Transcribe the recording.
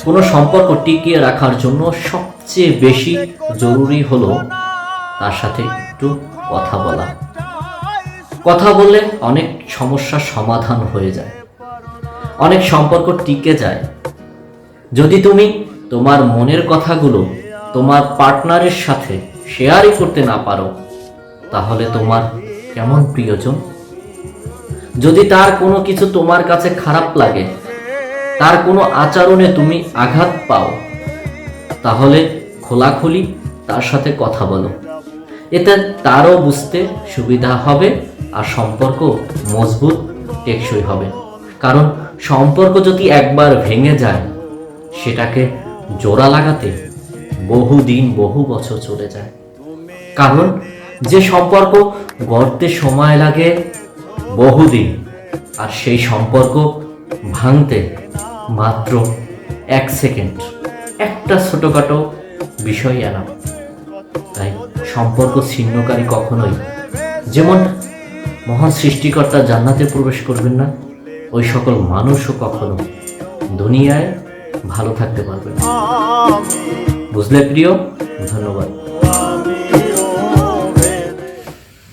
কোনো সম্পর্ক টিকিয়ে রাখার জন্য সবচেয়ে বেশি জরুরি হলো তার সাথে একটু কথা বলা। কথা বললে অনেক সমস্যার সমাধান হয়ে যায়, অনেক সম্পর্ক টিকে যায়। যদি তুমি তোমার মনের কথাগুলো তোমার পার্টনারের সাথে শেয়ারই করতে না পারো, তাহলে তোমার কেমন প্রিয়জন? যদি তার কোনো কিছু তোমার কাছে খারাপ লাগে, তার কোনো আচরণে তুমি আঘাত পাও, তাহলে খোলাখুলি তার সাথে কথা বলো। এতে তারও বুঝতে সুবিধা হবে আর সম্পর্ক মজবুত টেকসই হবে। কারণ সম্পর্ক যদি একবার ভেঙে যায়, সেটাকে জোড়া লাগাতে বহুদিন বহু বছর চলে যায়। কারণ যে সম্পর্ক গড়তে সময় লাগে বহুদিন, আর সেই সম্পর্ক ভাঙতে মাত্র 1 সেকেন্ড, একটা ছোটখাটো বিষয় আনা। তাই সম্পর্ক ছিন্নকারী কখনোই, যেমন মহান সৃষ্টিকর্তা জান্নাতে প্রবেশ করবেন না, ওই সকল মানুষও কখনো দুনিয়ায় ভালো থাকতে পারবে না। বুঝলে প্রিয়?